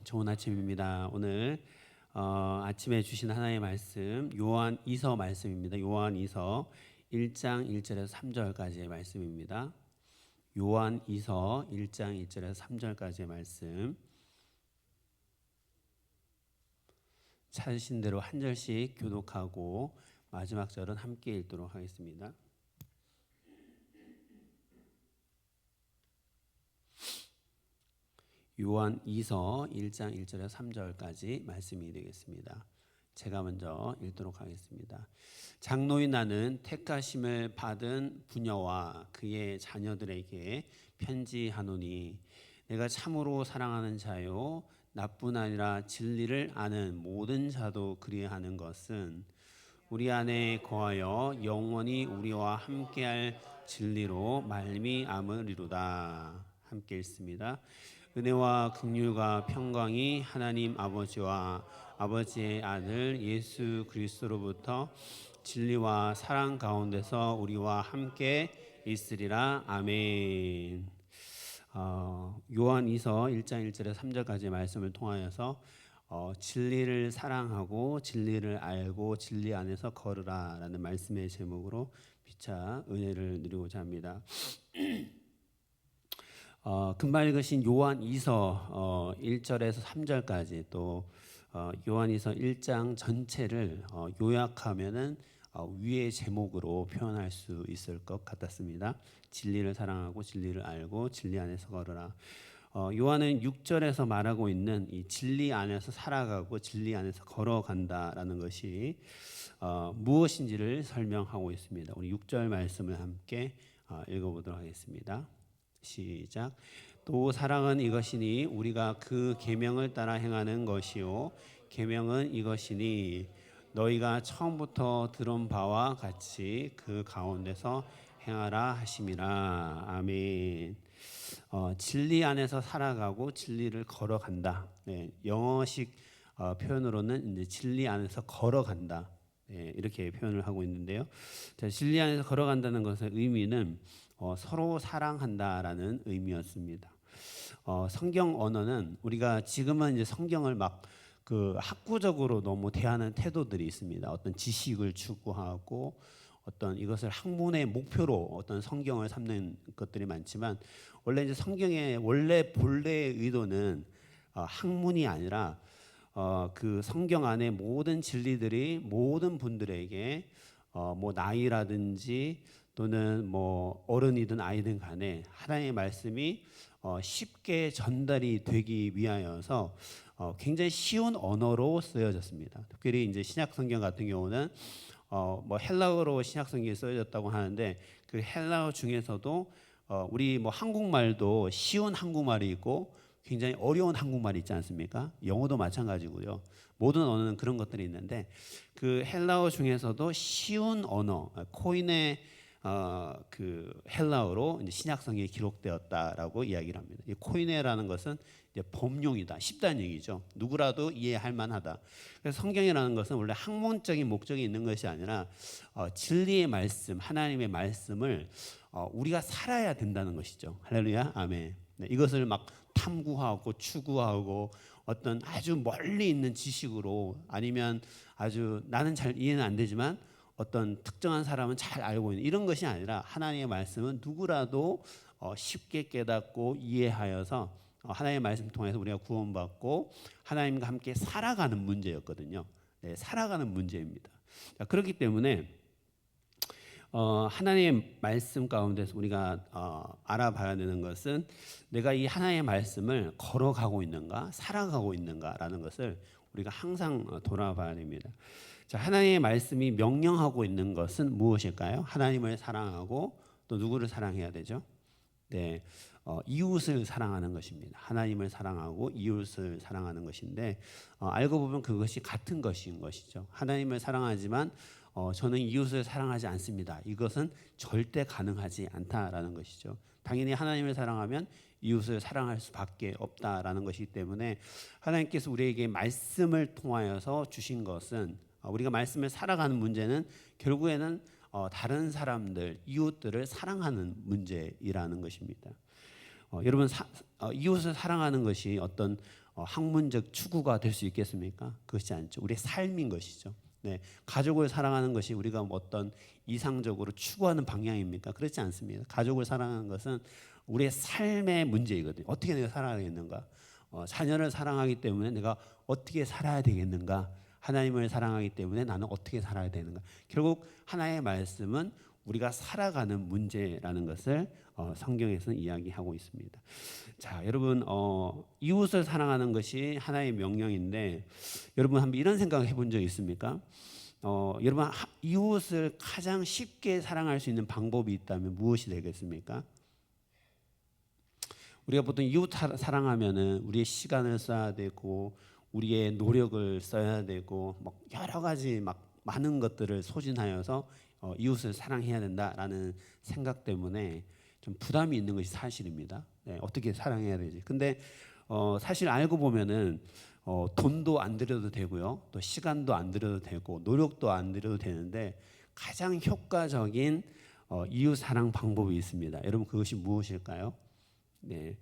좋은 아침입니다. 오늘 아침에 주신 하나님의 말씀 요한이서 말씀입니다. 요한이서 1장 1절에서 3절까지의 말씀입니다. 요한이서 1장 1절에서 3절까지의 말씀 찾으신 대로 한 절씩 교독하고 마지막 절은 함께 읽도록 하겠습니다. 요한이서 1장 1절에서 3절까지 말씀이 되겠습니다. 제가 먼저 읽도록 하겠습니다. 장로인 나는 택하심을 받은 부녀와 그의 자녀들에게 편지하노니 내가 참으로 사랑하는 자요 나뿐 아니라 진리를 아는 모든 자도 그리하는 것은 우리 안에 거하여 영원히 우리와 함께할 진리로 말미암으리로다. 함께 읽습니다. 은혜와 긍휼과 평강이 하나님 아버지와 아버지의 아들 예수 그리스도로부터 진리와 사랑 가운데서 우리와 함께 있으리라. 아멘. 요한이서 1장 1절에서 3절까지의 말씀을 통하여서 진리를 사랑하고 진리를 알고 진리 안에서 걸으라 라는 말씀의 제목으로 피차 은혜를 누리고자 합니다. 금방 읽으신 요한이서 1절에서 3절까지 또 요한이서 1장 전체를 요약하면은 위의 제목으로 표현할 수 있을 것 같았습니다. 진리를 사랑하고 진리를 알고 진리 안에서 걸으라. 요한은 6절에서 말하고 있는 이 진리 안에서 살아가고 진리 안에서 걸어간다라는 것이 무엇인지를 설명하고 있습니다. 우리 6절 말씀을 함께 읽어보도록 하겠습니다. 시작. 또 사랑은 이것이니 우리가 그 계명을 따라 행하는 것이요 계명은 이것이니 너희가 처음부터 들은 바와 같이 그 가운데서 행하라 하심이라. 아멘. 진리 안에서 살아가고 진리를 걸어간다. 네, 영어식 표현으로는 이제 진리 안에서 걸어간다. 네, 이렇게 표현을 하고 있는데요. 자, 진리 안에서 걸어간다는 것의 의미는 서로 사랑한다라는 의미였습니다. 성경 언어는 우리가 지금은 이제 성경을 막 그 학구적으로 너무 대하는 태도들이 있습니다. 어떤 지식을 추구하고 어떤 이것을 학문의 목표로 어떤 성경을 삼는 것들이 많지만 원래 이제 성경의 원래 본래의 의도는 학문이 아니라 그 성경 안에 모든 진리들이 모든 분들에게 뭐 나이라든지 또는 뭐 어른이든 아이든 간에 하나님의 말씀이 쉽게 전달이 되기 위하여서 굉장히 쉬운 언어로 쓰여졌습니다. 특별히 이제 신약 성경 같은 경우는 뭐 헬라어로 신약 성경이 쓰여졌다고 하는데 그 헬라어 중에서도 우리 뭐 한국말도 쉬운 한국말이 있고 굉장히 어려운 한국말이 있지 않습니까? 영어도 마찬가지고요. 모든 언어는 그런 것들이 있는데 그 헬라어 중에서도 쉬운 언어, 코인의 그 헬라어로 이제 신약 성경이 기록되었다라고 이야기를 합니다. 이 코이네라는 것은 이제 범용이다, 쉽다는 얘기죠. 누구라도 이해할 만하다. 그래서 성경이라는 것은 원래 학문적인 목적이 있는 것이 아니라 진리의 말씀, 하나님의 말씀을 우리가 살아야 된다는 것이죠. 할렐루야, 아멘. 네, 이것을 막 탐구하고 추구하고 어떤 아주 멀리 있는 지식으로 아니면 아주 나는 잘 이해는 안 되지만 어떤 특정한 사람은 잘 알고 있는 이런 것이 아니라 하나님의 말씀은 누구라도 쉽게 깨닫고 이해하여서 하나님의 말씀 통해서 우리가 구원받고 하나님과 함께 살아가는 문제였거든요. 네, 살아가는 문제입니다. 자, 그렇기 때문에 하나님의 말씀 가운데서 우리가 알아봐야 되는 것은 내가 이 하나님의 말씀을 걸어가고 있는가 살아가고 있는가라는 것을 우리가 항상 돌아봐야 됩니다. 자, 하나님의 말씀이 명령하고 있는 것은 무엇일까요? 하나님을 사랑하고 또 누구를 사랑해야 되죠? 네, 이웃을 사랑하는 것입니다. 하나님을 사랑하고 이웃을 사랑하는 것인데 알고 보면 그것이 같은 것인 것이죠. 하나님을 사랑하지만 저는 이웃을 사랑하지 않습니다. 이것은 절대 가능하지 않다라는 것이죠. 당연히 하나님을 사랑하면 이웃을 사랑할 수밖에 없다라는 것이기 때문에 하나님께서 우리에게 말씀을 통하여서 주신 것은 우리가 말씀을 살아가는 문제는 결국에는 다른 사람들, 이웃들을 사랑하는 문제이라는 것입니다. 여러분 이웃을 사랑하는 것이 어떤 학문적 추구가 될 수 있겠습니까? 그것이 않죠. 우리의 삶인 것이죠. 네, 가족을 사랑하는 것이 우리가 어떤 이상적으로 추구하는 방향입니까? 그렇지 않습니다. 가족을 사랑하는 것은 우리의 삶의 문제이거든요. 어떻게 내가 살아가겠는가? 자녀를 사랑하기 때문에 내가 어떻게 살아야 되겠는가? 하나님을 사랑하기 때문에 나는 어떻게 살아야 되는가? 결국 하나의 말씀은 우리가 살아가는 문제라는 것을 성경에서는 이야기하고 있습니다. 자, 여러분, 이웃을 사랑하는 것이 하나의 명령인데, 여러분 한번 이런 생각을 해본 적 있습니까? 여러분, 이웃을 가장 쉽게 사랑할 수 있는 방법이 있다면 무엇이 되겠습니까? 우리가 보통 이웃 사랑하면은 우리의 시간을 써야 되고, 우리의 노력을 써야 되고, 뭐 여러 가지 막 많은 것들을 소진하여서 이웃을 사랑해야 된다라는 생각 때문에 좀 부담이 있는 것이 사실입니다. 네, 어떻게 사랑해야 되지? 근데 사실 알고 보면은 돈도 안 들여도 되고요, 또 시간도 안 들여도 되고, 노력도 안 들여도 되는데 가장 효과적인 이웃 사랑 방법이 있습니다. 여러분 그것이 무엇일까요? 네,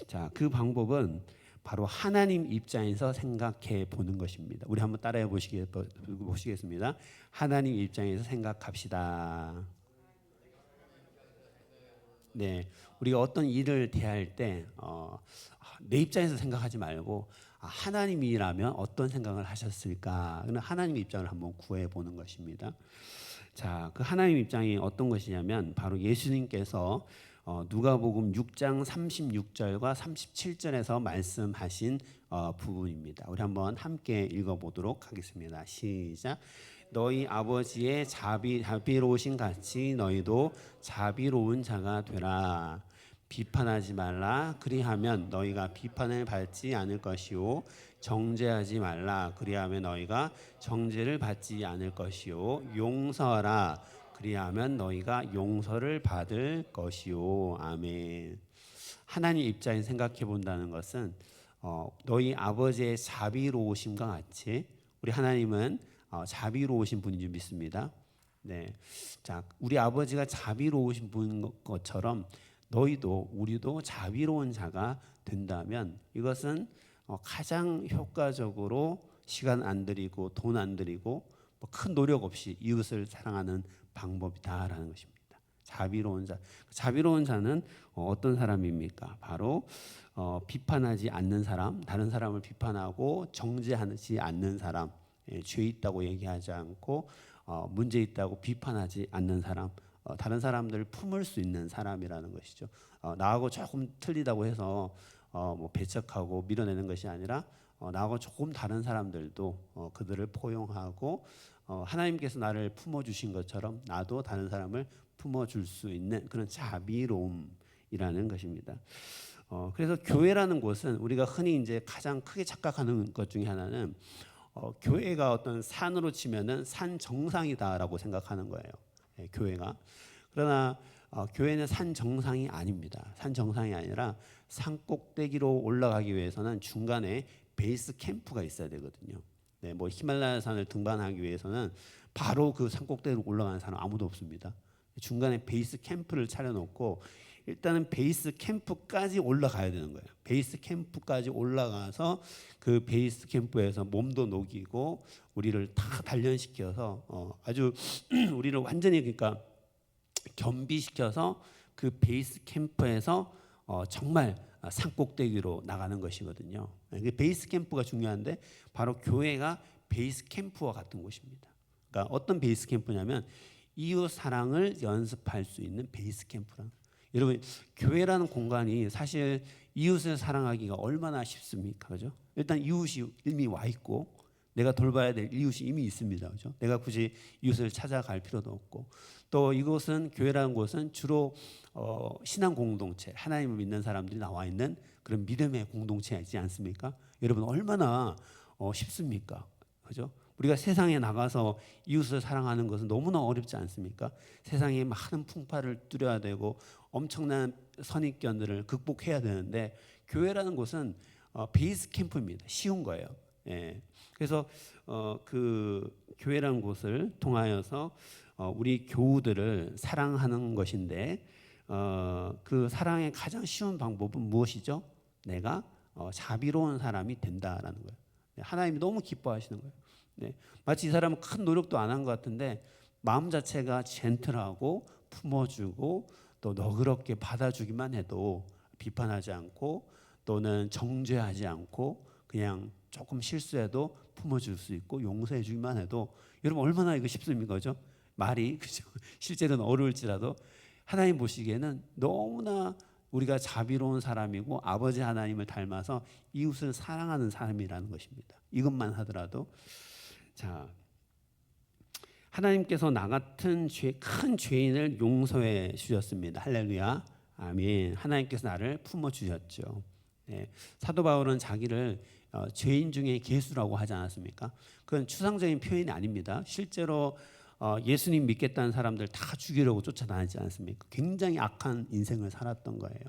자, 그 방법은 바로 하나님 입장에서 생각해 보는 것입니다. 우리 한번 따라해 보시겠습니다. 하나님 입장에서 생각합시다. 네, 우리가 어떤 일을 대할 때 내 입장에서 생각하지 말고 하나님이라면 어떤 생각을 하셨을까? 그는 하나님 입장을 한번 구해 보는 것입니다. 자, 그 하나님 입장이 어떤 것이냐면 바로 예수님께서 누가복음 6장 36절과 37절에서 말씀하신 부분입니다. 우리 한번 함께 읽어보도록 하겠습니다. 시작. 너희 아버지의 자비로우신 같이 너희도 자비로운 자가 되라. 비판하지 말라. 그리하면 너희가 비판을 받지 않을 것이요, 정죄하지 말라. 그리하면 너희가 정죄를 받지 않을 것이요, 용서하라. 그리하면 너희가 용서를 받을 것이요. 아멘. 하나님 입장에 생각해 본다는 것은 너희 아버지의 자비로우심과 같이 우리 하나님은 자비로우신 분인 줄 믿습니다. 네, 자, 우리 아버지가 자비로우신 분인 것처럼 너희도 우리도 자비로운 자가 된다면 이것은 가장 효과적으로 시간 안 들이고 돈 안 들이고 큰 노력 없이 이웃을 사랑하는 방법이다라는 것입니다. 자비로운 자, 자비로운 자는 어떤 사람입니까? 바로 비판하지 않는 사람, 다른 사람을 비판하고 정죄하지 않는 사람, 죄 있다고 얘기하지 않고 문제 있다고 비판하지 않는 사람, 다른 사람들을 품을 수 있는 사람이라는 것이죠. 나하고 조금 틀리다고 해서 뭐 배척하고 밀어내는 것이 아니라 나하고 조금 다른 사람들도 그들을 포용하고 하나님께서 나를 품어주신 것처럼 나도 다른 사람을 품어줄 수 있는 그런 자비로움이라는 것입니다. 그래서 교회라는 곳은 우리가 흔히 이제 가장 크게 착각하는 것 중에 하나는 교회가 어떤 산으로 치면은 산 정상이다라고 생각하는 거예요. 교회가. 그러나 교회는 산 정상이 아닙니다. 산 정상이 아니라 산 꼭대기로 올라가기 위해서는 중간에 베이스 캠프가 있어야 되거든요. 네, 뭐 히말라야 산을 등반하기 위해서는 바로 그 산 꼭대기로 올라가는 사람 아무도 없습니다. 중간에 베이스 캠프를 차려놓고 일단은 베이스 캠프까지 올라가야 되는 거예요. 베이스 캠프까지 올라가서 그 베이스 캠프에서 몸도 녹이고 우리를 다 단련시켜서 아주 우리를 완전히 그러니까 겸비시켜서 그 베이스 캠프에서 정말 산 꼭대기로 나가는 것이거든요. 베이스 캠프가 중요한데 바로 교회가 베이스 캠프와 같은 곳입니다. 그러니까 어떤 베이스 캠프냐면 이웃 사랑을 연습할 수 있는 베이스 캠프랑. 여러분 교회라는 공간이 사실 이웃을 사랑하기가 얼마나 쉽습니까, 그죠? 일단 이웃이 이미 와 있고 내가 돌봐야 될 이웃이 이미 있습니다, 그죠? 내가 굳이 이웃을 찾아갈 필요도 없고 또 이곳은 교회라는 곳은 주로 신앙 공동체, 하나님을 믿는 사람들이 나와 있는 그런 믿음의 공동체이지 않습니까? 여러분 얼마나 쉽습니까, 그죠? 우리가 세상에 나가서 이웃을 사랑하는 것은 너무나 어렵지 않습니까? 세상에 많은 풍파를 뚫어야 되고 엄청난 선입견들을 극복해야 되는데 교회라는 곳은 베이스 캠프입니다. 쉬운 거예요. 예. 그래서 그 교회라는 곳을 통하여서 우리 교우들을 사랑하는 것인데 그 사랑의 가장 쉬운 방법은 무엇이죠? 내가 자비로운 사람이 된다라는 거예요. 네, 하나님이 너무 기뻐하시는 거예요. 네, 마치 이 사람은 큰 노력도 안 한 것 같은데 마음 자체가 젠틀하고 품어주고 또 너그럽게 받아주기만 해도 비판하지 않고 또는 정죄하지 않고 그냥 조금 실수해도 품어줄 수 있고 용서해주기만 해도 여러분 얼마나 이거 쉽습니까? 그죠? 말이 그죠? 실제로는 어려울지라도 하나님 보시기에는 너무나 우리가 자비로운 사람이고 아버지 하나님을 닮아서 이웃을 사랑하는 사람이라는 것입니다. 이것만 하더라도 자 하나님께서 나 같은 큰 죄인을 용서해 주셨습니다. 할렐루야, 아멘. 하나님께서 나를 품어 주셨죠. 네, 사도 바울은 자기를 죄인 중에 괴수라고 하지 않았습니까? 그건 추상적인 표현이 아닙니다. 실제로 예수님 믿겠다는 사람들 다 죽이려고 쫓아다니지 않습니까? 굉장히 악한 인생을 살았던 거예요.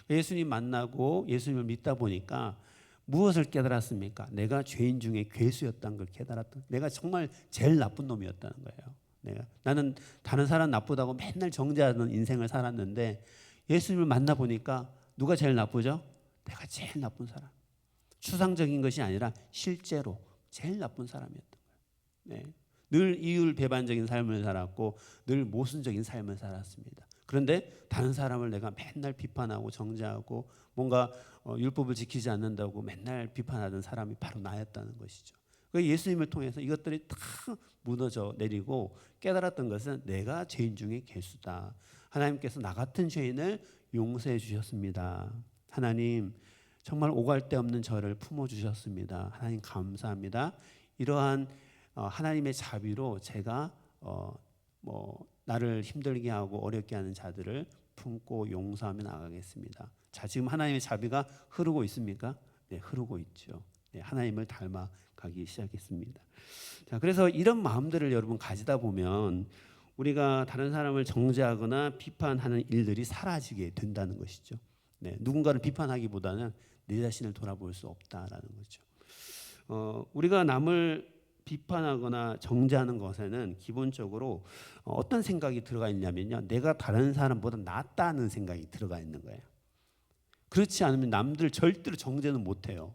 예수님 만나고 예수님을 믿다 보니까 무엇을 깨달았습니까? 내가 죄인 중에 괴수였다는 걸 깨달았던. 내가 정말 제일 나쁜 놈이었다는 거예요. 나는 다른 사람 나쁘다고 맨날 정죄하는 인생을 살았는데 예수님을 만나 보니까 누가 제일 나쁘죠? 내가 제일 나쁜 사람. 추상적인 것이 아니라 실제로 제일 나쁜 사람이었던 거예요. 네. 늘 이율배반적인 삶을 살았고 늘 모순적인 삶을 살았습니다. 그런데 다른 사람을 내가 맨날 비판하고 정죄하고 뭔가 율법을 지키지 않는다고 맨날 비판하던 사람이 바로 나였다는 것이죠. 예수님을 통해서 이것들이 다 무너져 내리고 깨달았던 것은 내가 죄인 중에 괴수다. 하나님께서 나 같은 죄인을 용서해 주셨습니다. 하나님 정말 오갈 데 없는 저를 품어주셨습니다. 하나님 감사합니다. 이러한 하나님의 자비로 제가 나를 힘들게 하고 어렵게 하는 자들을 품고 용서하며 나가겠습니다. 자, 지금 하나님의 자비가 흐르고 있습니까? 네, 흐르고 있죠. 네, 하나님을 닮아가기 시작했습니다. 자, 그래서 이런 마음들을 여러분 가지다 보면 우리가 다른 사람을 정죄하거나 비판하는 일들이 사라지게 된다는 것이죠. 네, 누군가를 비판하기보다는 내 자신을 돌아볼 수 없다라는 거죠. 우리가 남을 비판하거나 정죄하는 것에는 기본적으로 어떤 생각이 들어가 있냐면요, 내가 다른 사람보다 낫다는 생각이 들어가 있는 거예요. 그렇지 않으면 남들 절대로 정죄는 못해요.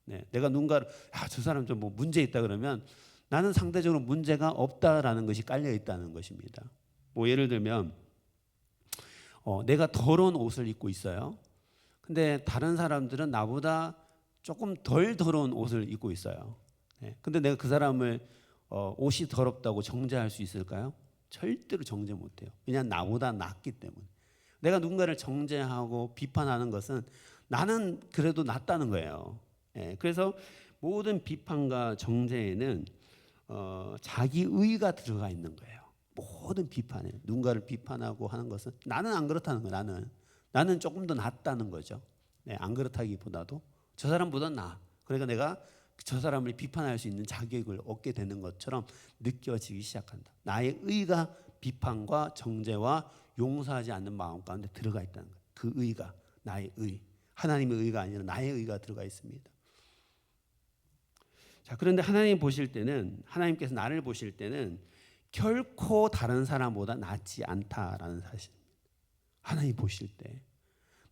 네, 내가 누군가를 저 사람 좀 뭐 문제 있다 그러면 나는 상대적으로 문제가 없다라는 것이 깔려 있다는 것입니다. 뭐 예를 들면 내가 더러운 옷을 입고 있어요. 근데 다른 사람들은 나보다 조금 덜 더러운 옷을 입고 있어요. 네. 근데 내가 그 사람을 옷이 더럽다고 정죄할 수 있을까요? 절대로 정죄 못해요. 왜냐하면 나보다 낫기 때문에. 내가 누군가를 정죄하고 비판하는 것은 나는 그래도 낫다는 거예요. 네. 그래서 모든 비판과 정죄에는 자기 의가 들어가 있는 거예요. 모든 비판에 누군가를 비판하고 하는 것은 나는 안 그렇다는 거예요. 나는 조금 더 낫다는 거죠. 네, 안 그렇다기보다도 저 사람보다 나. 그러니까 내가 저 사람을 비판할 수 있는 자격을 얻게 되는 것처럼 느껴지기 시작한다. 나의 의가 비판과 정죄와 용서하지 않는 마음 가운데 들어가 있다는 거예요. 그 의가 나의 의, 하나님의 의가 아니라 나의 의가 들어가 있습니다. 자, 그런데 하나님 보실 때는, 하나님께서 나를 보실 때는 결코 다른 사람보다 낫지 않다라는 사실입니다. 하나님 보실 때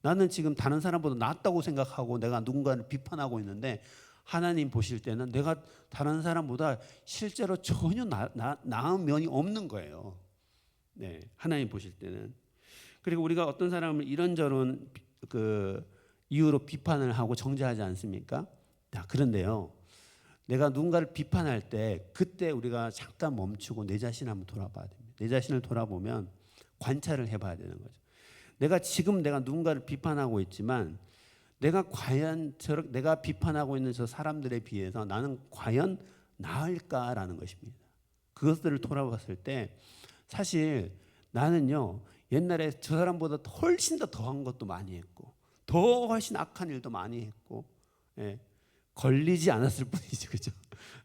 나는 지금 다른 사람보다 낫다고 생각하고 내가 누군가를 비판하고 있는데 하나님 보실 때는 내가 다른 사람보다 실제로 전혀 나은 면이 없는 거예요. 네, 하나님 보실 때는. 그리고 우리가 어떤 사람을 이런저런 그 이유로 비판을 하고 정죄하지 않습니까? 자, 그런데요, 내가 누군가를 비판할 때 그때 우리가 잠깐 멈추고 내 자신 한번 돌아봐야 됩니다. 내 자신을 돌아보면 관찰을 해봐야 되는 거죠. 내가 누군가를 비판하고 있지만 내가 과연 내가 비판하고 있는 저 사람들에 비해서 나는 과연 나을까라는 것입니다. 그것들을 돌아봤을 때 사실 나는요, 옛날에 저 사람보다 훨씬 더 더한 것도 많이 했고 더 훨씬 악한 일도 많이 했고, 예, 걸리지 않았을 뿐이죠, 그죠?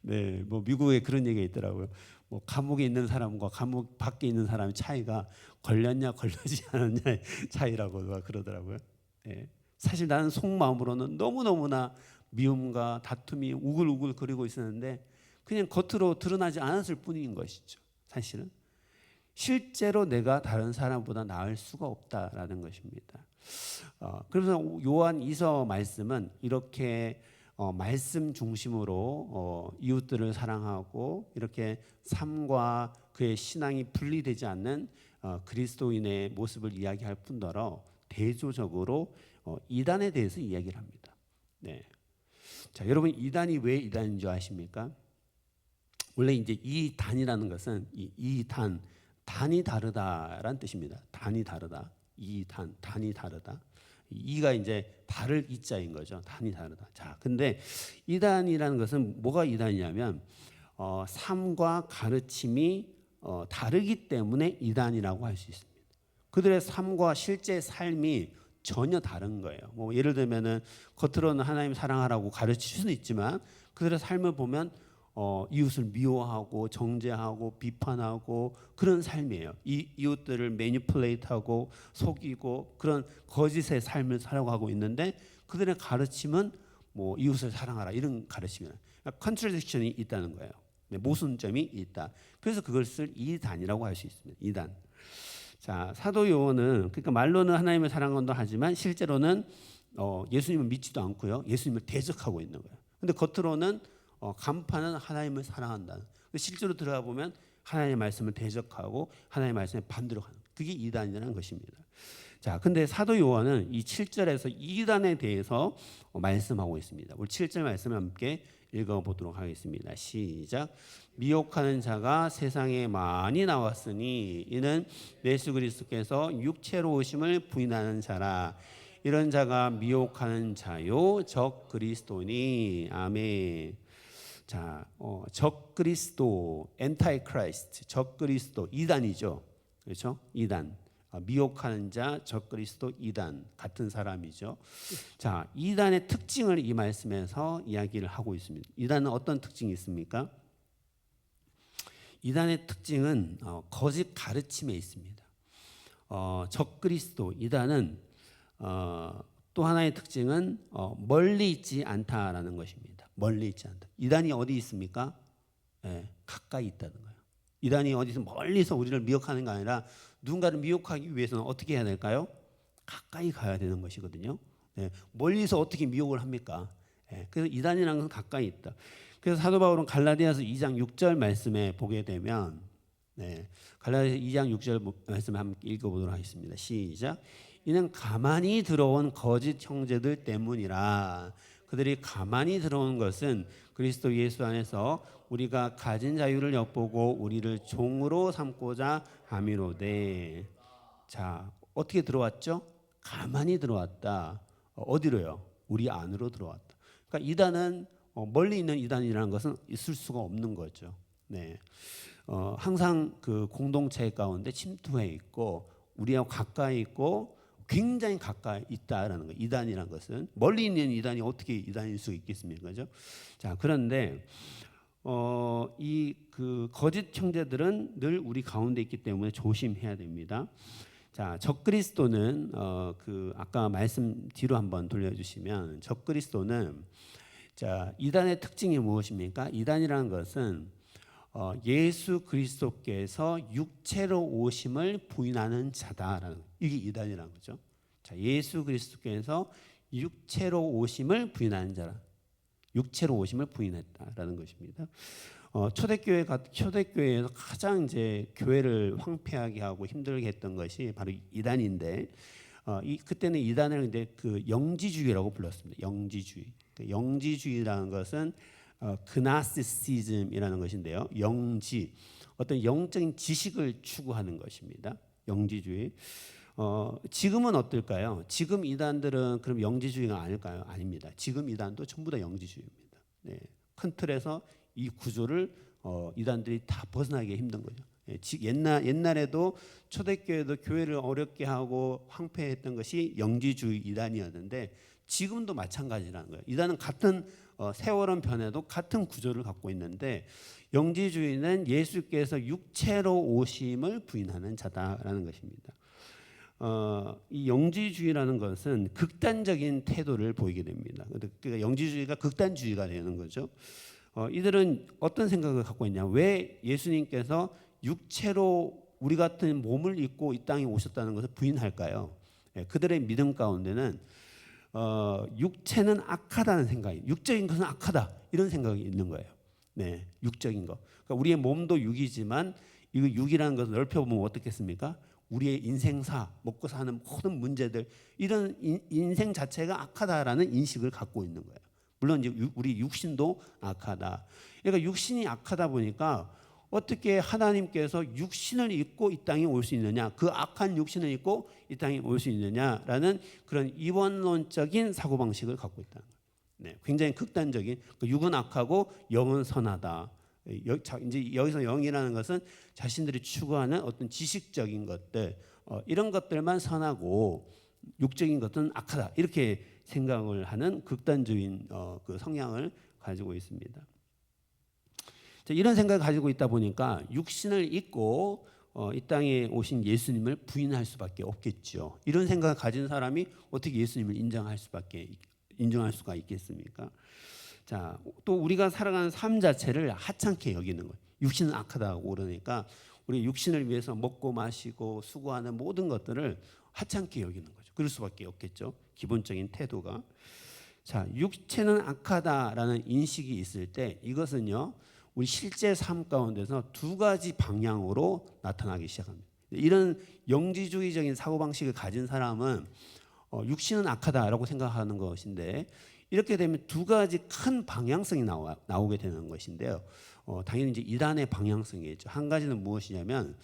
네, 뭐 미국에 그런 얘기가 있더라고요. 뭐 감옥에 있는 사람과 감옥 밖에 있는 사람의 차이가 걸렸냐 걸리지 않았냐의 차이라고 그러더라고요. 네. 사실 나는 속마음으로는 너무너무나 미움과 다툼이 우글우글 거리고 있었는데 그냥 겉으로 드러나지 않았을 뿐인 것이죠. 사실은 실제로 내가 다른 사람보다 나을 수가 없다라는 것입니다. 그래서 요한 2서 말씀은 이렇게 말씀 중심으로 이웃들을 사랑하고 이렇게 삶과 그의 신앙이 분리되지 않는 그리스도인의 모습을 이야기할 뿐더러 대조적으로 이단에 대해서 이야기를 합니다. 네. 자, 여러분 이단이 왜 이단인 줄 아십니까? 원래 이제 이단이라는 것은 단이 다르다라는 뜻입니다. 단이 다르다. 단이 다르다. 이가 이제 다를 이자인 거죠. 단이 다르다. 자, 근데 이단이라는 것은 뭐가 이단이냐면 삶과 가르침이 다르기 때문에 이단이라고 할 수 있습니다. 그들의 삶과 실제 삶이 전혀 다른 거예요. 뭐 예를 들면은 겉으로는 하나님 사랑하라고 가르칠 수는 있지만 그들의 삶을 보면 이웃을 미워하고 정죄하고 비판하고 그런 삶이에요. 이웃들을 매니플레이트하고 속이고 그런 거짓의 삶을 살아가고 있는데 그들의 가르침은 뭐 이웃을 사랑하라 이런 가르침이에요. 컨트라딕션이 있다는 거예요. 모순점이 있다. 그래서 그것을 이단이라고 할 수 있습니다. 이단. 자, 사도 요한은 그러니까 말로는 하나님을 사랑한다 하지만 실제로는 예수님을 믿지도 않고요. 예수님을 대적하고 있는 거예요. 근데 겉으로는 간판은 하나님을 사랑한다. 실제로 들어가 보면 하나님의 말씀을 대적하고 하나님의 말씀에 반대로 하는 그게 이단이라는 것입니다. 자, 근데 사도 요한은 이 7절에서 이단에 대해서 말씀하고 있습니다. 우리 7절 말씀을 함께 읽어보도록 하겠습니다. 시작. 미혹하는 자가 세상에 많이 나왔으니 이는 예수 그리스도께서 육체로 오심을 부인하는 자라. 이런 자가 미혹하는 자요 적 그리스도니. 아멘. 자, 적 그리스도, 엔타이 크라이스트, 적 그리스도 이단이죠. 그렇죠? 이단. 미혹하는 자, 적 그리스도, 이단 같은 사람이죠. 자, 이단의 특징을 이 말씀에서 이야기를 하고 있습니다. 이단은 어떤 특징이 있습니까? 이단의 특징은 거짓 가르침에 있습니다. 적 그리스도, 이단은 또 하나의 특징은 멀리 있지 않다라는 것입니다. 멀리 있지 않다. 이단이 어디 있습니까? 가까이 있다는 거예요. 이단이 어디서 멀리서 우리를 미혹하는 게 아니라 누군가를 미혹하기 위해서는 어떻게 해야 될까요? 가까이 가야 되는 것이거든요. 멀리서 어떻게 미혹을 합니까? 그래서 이단이라는 것은 가까이 있다. 그래서 사도 바울은 갈라디아서 2장 6절 말씀에 보게 되면 갈라디아서 2장 6절 말씀을 한번 읽어보도록 하겠습니다. 시작. 이는 가만히 들어온 거짓 형제들 때문이라. 그들이 가만히 들어온 것은 그리스도 예수 안에서 우리가 가진 자유를 엿보고 우리를 종으로 삼고자 함이로되. 자, 어떻게 들어왔죠? 가만히 들어왔다. 어디로요? 우리 안으로 들어왔다. 그러니까 이단은 멀리 있는 이단이라는 것은 있을 수가 없는 거죠. 항상 그 공동체 가운데 침투해 있고 우리하고 가까이 있고 굉장히 가까이 있다라는 거. 이단이라는 것은 멀리 있는 이단이 어떻게 이단일 수 있겠습니까? 그죠? 자, 그런데 이 그 거짓 형제들은 늘 우리 가운데 있기 때문에 조심해야 됩니다. 자, 적그리스도는 그 아까 말씀 뒤로 한번 돌려주시면 적그리스도는 자, 이단의 특징이 무엇입니까? 이단이라는 것은 예수 그리스도께서 육체로 오심을 부인하는 자다라는 이게 이단이라는 거죠. 자, 예수 그리스도께서 육체로 오심을 부인하는 자라. 육체로 오심을 부인했다라는 것입니다. 초대교회에서 가장 이제 교회를 황폐하게 하고 힘들게 했던 것이 바로 이단인데, 그때는 이단을 이제 그 영지주의라고 불렀습니다. 영지주의. 영지주의라는 것은 그나시시즘이라는 것인데요. 영지, 어떤 영적인 지식을 추구하는 것입니다. 영지주의. 지금은 어떨까요? 지금 이단들은 그럼 영지주의가 아닐까요? 아닙니다. 지금 이단도 전부 다 영지주의입니다. 큰 틀에서 이 구조를 이단들이 다 벗어나기 힘든 거죠. 옛날에도 초대교회도 교회를 어렵게 하고 황폐했던 것이 영지주의 이단이었는데 지금도 마찬가지라는 거예요. 이단은 같은 세월은 변해도 같은 구조를 갖고 있는데 영지주의는 예수께서 육체로 오심을 부인하는 자다라는 것입니다. 이 영지주의라는 것은 극단적인 태도를 보이게 됩니다. 그러니까 영지주의가 극단주의가 되는 거죠. 이들은 어떤 생각을 갖고 있냐? 왜 예수님께서 육체로 우리 같은 몸을 입고 이 땅에 오셨다는 것을 부인할까요? 그들의 믿음 가운데는 육체는 악하다는 생각이, 육적인 것은 악하다 이런 생각이 있는 거예요. 네, 육적인 거. 그러니까 우리의 몸도 육이지만 이 육이라는 것을 넓혀보면 어떻겠습니까? 우리의 인생사, 먹고 사는 모든 문제들, 이런 인생 자체가 악하다라는 인식을 갖고 있는 거예요. 물론 이제 우리 육신도 악하다. 그러니까 육신이 악하다 보니까 어떻게 하나님께서 육신을 입고 이 땅에 올 수 있느냐, 그 악한 육신을 입고 이 땅에 올 수 있느냐라는 그런 이원론적인 사고방식을 갖고 있다는 거예요. 네, 굉장히 극단적인, 육은 악하고 영은 선하다. 이제 여기서 영이라는 것은 자신들이 추구하는 어떤 지식적인 것들, 이런 것들만 선하고 육적인 것은 악하다, 이렇게 생각을 하는 극단적인 그 성향을 가지고 있습니다. 이런 생각을 가지고 있다 보니까 육신을 입고 이 땅에 오신 예수님을 부인할 수밖에 없겠죠. 이런 생각을 가진 사람이 어떻게 예수님을 인정할 수가 있겠습니까? 자, 또 우리가 살아가는 삶 자체를 하찮게 여기는 거예요. 육신은 악하다고 그러니까 우리 육신을 위해서 먹고 마시고 수고하는 모든 것들을 하찮게 여기는 거죠. 그럴 수밖에 없겠죠. 기본적인 태도가. 자, 육체는 악하다라는 인식이 있을 때 이것은요, 우리 실제 삶 가운데서 두 가지 방향으로 나타나기 시작합니다. 이런 영지주의적인 사고방식을 가진 사람은 육신은 악하다라고 생각하는 것인데, 이렇게 되면 두 가지 큰 방향성이 나오게 되는 것인데요. 당연히 이제 이단의 방향성이겠죠. 한 가지는 무엇이냐면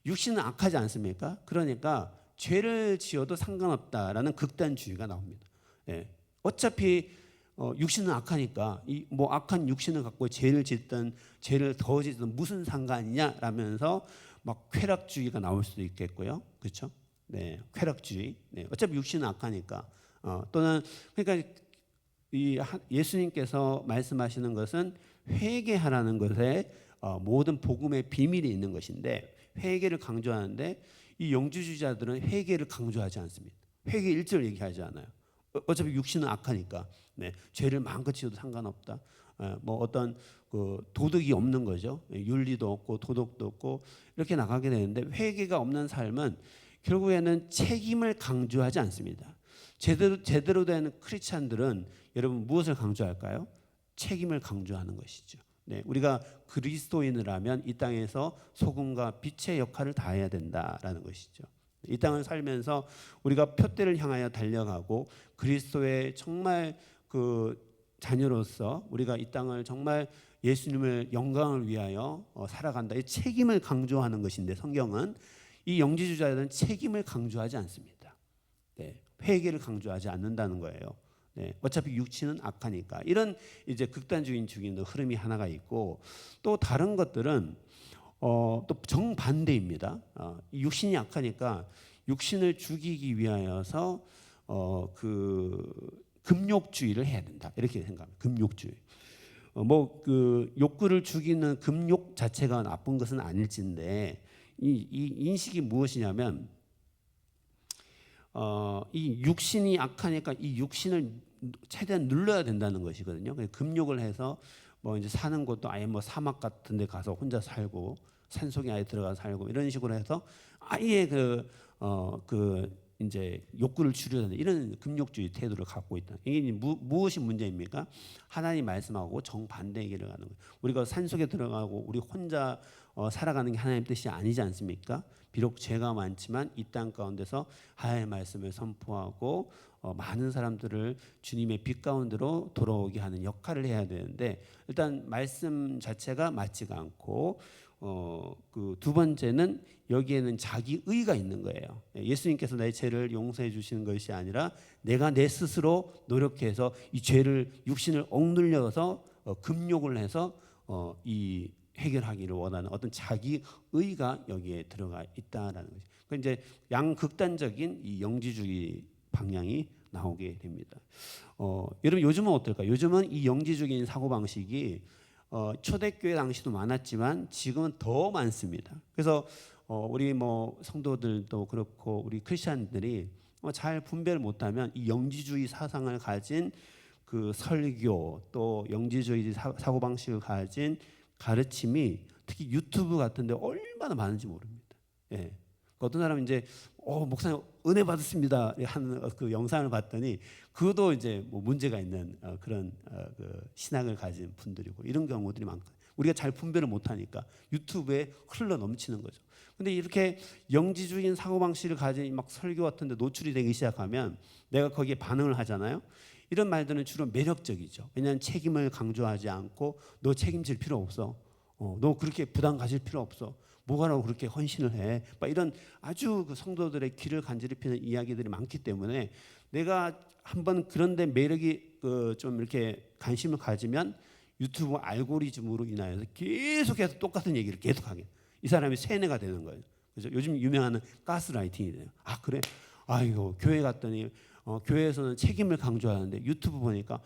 육신은 악하지 않습니까? 그러니까 죄를 지어도 상관없다라는 극단주의가 나옵니다. 예. 어차피 육신은 악하니까 이 뭐 악한 육신을 갖고 죄를 짓든 죄를 더 짓든 무슨 상관이냐라면서 막 쾌락주의가 나올 수도 있겠고요. 그렇죠? 네, 쾌락주의. 네, 어차피 육신은 악하니까. 또는 그러니까 이 예수님께서 말씀하시는 것은 회개하라는 것에 모든 복음의 비밀이 있는 것인데, 회개를 강조하는데 이 영주주의자들은 회개를 강조하지 않습니다. 회개 1절 얘기하지 않아요. 어차피 육신은 악하니까, 네, 죄를 마음껏 지어도 상관없다. 뭐 어떤 그 도덕이 없는 거죠. 윤리도 없고 도덕도 없고 이렇게 나가게 되는데, 회개가 없는 삶은 결국에는 책임을 강조하지 않습니다. 제대로 된 크리스찬들은 여러분 무엇을 강조할까요? 책임을 강조하는 것이죠. 네, 우리가 그리스도인이라면 이 땅에서 소금과 빛의 역할을 다해야 된다라는 것이죠. 이 땅을 살면서 우리가 표대를 향하여 달려가고 그리스도의 정말 그 자녀로서 우리가 이 땅을 정말 예수님을 영광을 위하여 살아간다. 이 책임을 강조하는 것인데, 성경은 이 영지주의자들은 책임을 강조하지 않습니다. 네, 회개를 강조하지 않는다는 거예요. 네, 어차피 육신은 악하니까. 이런 이제 극단주의 주의의 흐름이 하나가 있고, 또 다른 것들은 또 정반대입니다. 육신이 악하니까 육신을 죽이기 위하여서 그 금욕주의를 해야 된다, 이렇게 생각합니다. 금욕주의. 뭐 그 욕구를 죽이는 금욕 자체가 나쁜 것은 아닐진데, 이 인식이 무엇이냐면 이 육신이 악하니까 이 육신을 최대한 눌러야 된다는 것이거든요. 금욕을 해서 뭐 이제 사는 곳도 아예 뭐 사막 같은 데 가서 혼자 살고 산속에 아예 들어가 살고 이런 식으로 해서 아예 그 이제 욕구를 줄여야 된다, 이런 금욕주의 태도를 갖고 있다. 이게 무엇이 문제입니까? 하나님 말씀하고 정반대의 길을 가는 거예요. 우리가 산속에 들어가고 우리 혼자 살아가는 게 하나님 뜻이 아니지 않습니까? 비록 죄가 많지만 이 땅 가운데서 하나님의 말씀을 선포하고 많은 사람들을 주님의 빛 가운데로 돌아오게 하는 역할을 해야 되는데, 일단 말씀 자체가 맞지가 않고 그 두 번째는 여기에는 자기 의가 있는 거예요. 예수님께서 내 죄를 용서해 주시는 것이 아니라 내가 내 스스로 노력해서 이 죄를 육신을 억눌려서 금욕을 해서 이 해결하기를 원하는 어떤 자기 의가 여기에 들어가 있다라는 거죠. 그 이제 양극단적인 이 영지주의 방향이 나오게 됩니다. 여러분 요즘은 어떨까요? 요즘은 이 영지주의적인 사고 방식이 초대교회 당시도 많았지만 지금은 더 많습니다. 그래서 우리 뭐 성도들도 그렇고 우리 크리스천들이 잘 분별 못하면 이 영지주의 사상을 가진 그 설교, 또 영지주의 사고 방식을 가진 가르침이 특히 유튜브 같은데 얼마나 많은지 모릅니다. 예. 어떤 사람은 이제 목사님 은혜 받았습니다 하는 그 영상을 봤더니 그것도 이제 뭐 문제가 있는 그런 그 신학을 가진 분들이고 이런 경우들이 많고 우리가 잘 분별을 못하니까 유튜브에 흘러 넘치는 거죠. 근데 이렇게 영지주의인 사고방식을 가진 막 설교 같은 데 노출이 되기 시작하면 내가 거기에 반응을 하잖아요. 이런 말들은 주로 매력적이죠. 왜냐하면 책임을 강조하지 않고 너 책임질 필요 없어. 너 그렇게 부담 가질 필요 없어. 뭐가라고 그렇게 헌신을 해. 막 이런 아주 그 성도들의 귀를 간지럽히는 이야기들이 많기 때문에 내가 한번 그런데 매력이 좀 이렇게 관심을 가지면 유튜브 알고리즘으로 인하여서 계속해서 똑같은 얘기를 계속하게. 이 사람이 세뇌가 되는 거예요. 그죠? 요즘 유명한 가스라이팅이 돼요. 아 그래? 아이고 교회 갔더니 교회에서는 책임을 강조하는데 유튜브 보니까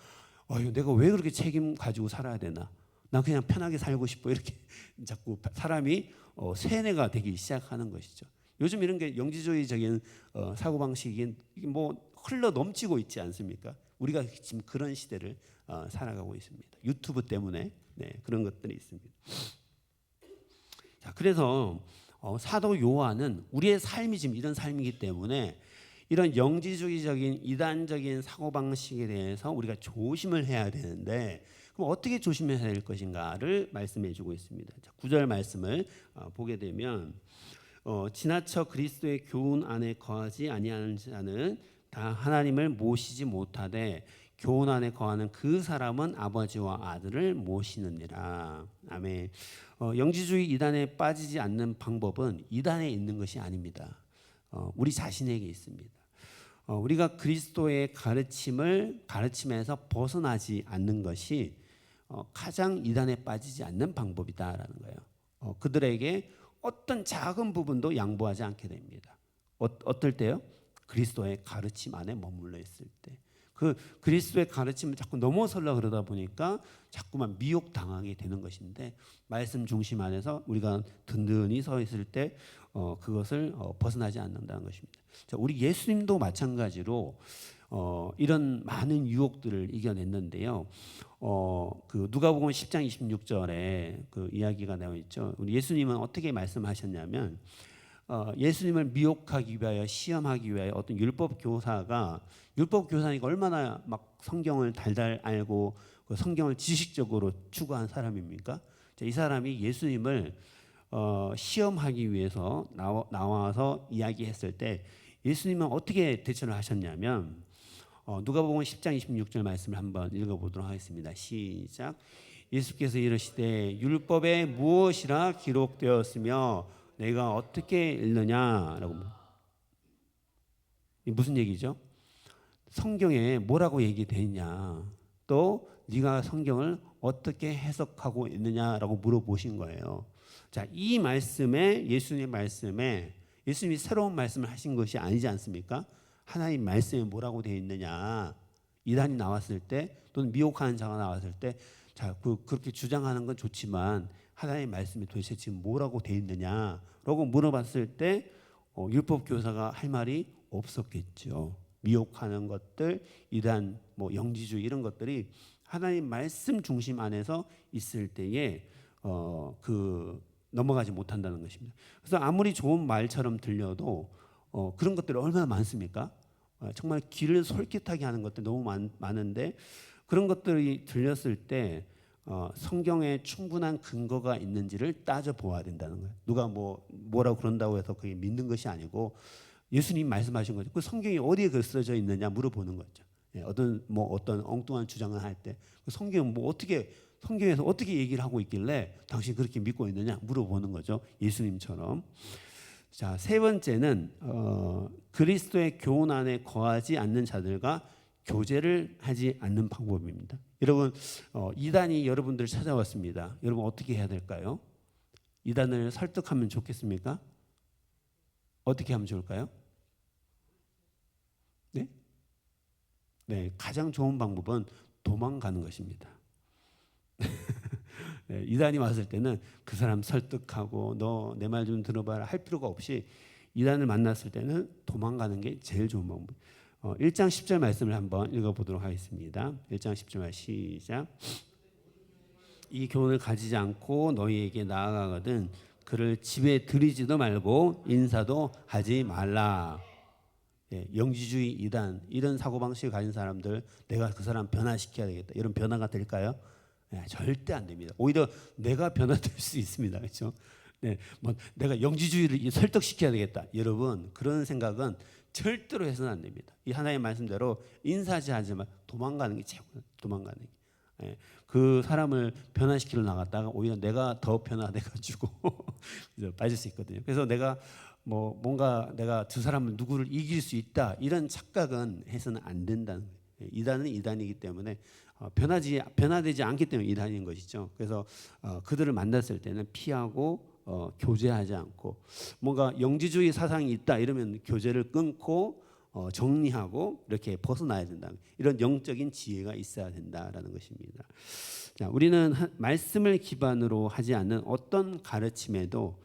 내가 왜 그렇게 책임 가지고 살아야 되나? 난 그냥 편하게 살고 싶어 이렇게 자꾸 사람이 세뇌가 되기 시작하는 것이죠. 요즘 이런 게 영지주의적인 사고방식이 뭐 흘러 넘치고 있지 않습니까? 우리가 지금 그런 시대를 살아가고 있습니다. 유튜브 때문에 그런 것들이 있습니다. 자, 그래서 사도 요한은 우리의 삶이 지금 이런 삶이기 때문에 이런 영지주의적인 이단적인 사고방식에 대해서 우리가 조심을 해야 되는데 그럼 어떻게 조심해야 될 것인가를 말씀해 주고 있습니다. 자, 9절 말씀을 보게 되면 지나쳐 그리스도의 교훈 안에 거하지 아니하는 자는 다 하나님을 모시지 못하되 교훈 안에 거하는 그 사람은 아버지와 아들을 모시느니라. 아멘. 영지주의 이단에 빠지지 않는 방법은 이단에 있는 것이 아닙니다. 우리 자신에게 있습니다. 우리가 그리스도의 가르침에서 벗어나지 않는 것이 가장 이단에 빠지지 않는 방법이다라는 거예요. 그들에게 어떤 작은 부분도 양보하지 않게 됩니다. 어떨 때요? 그리스도의 가르침 안에 머물러 있을 때. 그 그리스도의 가르침을 자꾸 넘어서려 그러다 보니까 자꾸만 미혹당하게 되는 것인데 말씀 중심 안에서 우리가 든든히 서 있을 때 그것을 벗어나지 않는다는 것입니다. 자, 우리 예수님도 마찬가지로 이런 많은 유혹들을 이겨냈는데요. 그 누가복음 10장 26절에 그 이야기가 나와 있죠. 우리 예수님은 어떻게 말씀하셨냐면 예수님을 미혹하기 위하여 시험하기 위하여 어떤 율법 교사니까 얼마나 막 성경을 달달 알고 그 성경을 지식적으로 추구한 사람입니까? 이 사람이 예수님을 시험하기 위해서 나와서 이야기했을 때 예수님은 어떻게 대처를 하셨냐면 누가복음 10장 26절 말씀을 한번 읽어보도록 하겠습니다. 시작. 예수께서 이르시되 율법에 무엇이라 기록되었으며 내가 어떻게 읽느냐라고. 무슨 얘기죠? 성경에 뭐라고 얘기되어 있냐, 또 네가 성경을 어떻게 해석하고 있느냐라고 물어보신 거예요. 자, 이 말씀에 예수님 말씀에 예수님이 새로운 말씀을 하신 것이 아니지 않습니까? 하나님 말씀에 뭐라고 되어 있느냐, 이단이 나왔을 때 또는 미혹하는 자가 나왔을 때 자, 그렇게 주장하는 건 좋지만 하나님 말씀이 도대체 지금 뭐라고 되어 있느냐라고 물어봤을 때 율법 교사가 할 말이 없었겠죠. 미혹하는 것들, 이단, 뭐 영지주의 이런 것들이 하나님 말씀 중심 안에서 있을 때에 넘어가지 못한다는 것입니다. 그래서 아무리 좋은 말처럼 들려도 그런 것들이 얼마나 많습니까? 정말 귀를 솔깃하게 하는 것들 너무 많은데 그런 것들이 들렸을 때 성경에 충분한 근거가 있는지를 따져 보아야 된다는 거예요. 누가 뭐라고 그런다고 해서 그게 믿는 것이 아니고 예수님 말씀하신 거죠. 그 성경이 어디에 그 쓰여져 있느냐 물어보는 거죠. 어떤 엉뚱한 주장을 할 때 그 성경 성경에서 어떻게 얘기를 하고 있길래 당신 그렇게 믿고 있느냐 물어보는 거죠. 예수님처럼. 자, 세 번째는 그리스도의 교훈 안에 거하지 않는 자들과 교제를 하지 않는 방법입니다. 여러분, 이단이 여러분들을 찾아왔습니다. 여러분 어떻게 해야 될까요? 이단을 설득하면 좋겠습니까? 어떻게 하면 좋을까요? 네? 네, 가장 좋은 방법은 도망가는 것입니다. 네, 이단이 왔을 때는 그 사람 설득하고 너 내 말 좀 들어봐라 할 필요가 없이 이단을 만났을 때는 도망가는 게 제일 좋은 방법. 1장 10절 말씀을 한번 읽어보도록 하겠습니다. 1장 10절 말 시작. 이 교훈을 가지지 않고 너희에게 나아가거든 그를 집에 들이지도 말고 인사도 하지 말라. 예, 영지주의 이단 이런 사고방식을 가진 사람들 내가 그 사람 변화시켜야 되겠다. 이런 변화가 될까요? 예, 절대 안 됩니다. 오히려 내가 변화될 수 있습니다. 그렇죠? 네, 뭐 내가 영지주의를 설득시켜야 되겠다. 여러분 그런 생각은 절대로 해서는 안 됩니다. 이 하나님의 말씀대로 인사하지 않지만 도망가는 게 최고예요. 도망가는 게. 예, 그 사람을 변화시키러 나갔다가 오히려 내가 더 변화돼가지고 빠질 수 있거든요. 그래서 내가 뭐 뭔가 내가 두 사람을 누구를 이길 수 있다 이런 착각은 해서는 안 된다는 거예요. 이단은 이단이기 때문에 변화되지 않기 때문에 이단인 것이죠. 그래서 그들을 만났을 때는 피하고 교제하지 않고 뭔가 영지주의 사상이 있다 이러면 교제를 끊고 정리하고 이렇게 벗어나야 된다. 이런 영적인 지혜가 있어야 된다라는 것입니다. 자, 우리는 말씀을 기반으로 하지 않는 어떤 가르침에도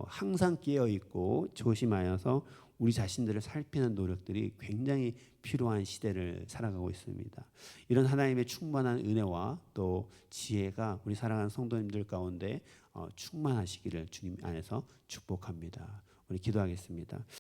항상 깨어 있고 조심하여서 우리 자신들을 살피는 노력들이 굉장히 필요한 시대를 살아가고 있습니다. 이런 하나님의 충만한 은혜와 또 지혜가 우리 사랑하는 성도님들 가운데 충만하시기를 주님 안에서 축복합니다. 우리 기도하겠습니다.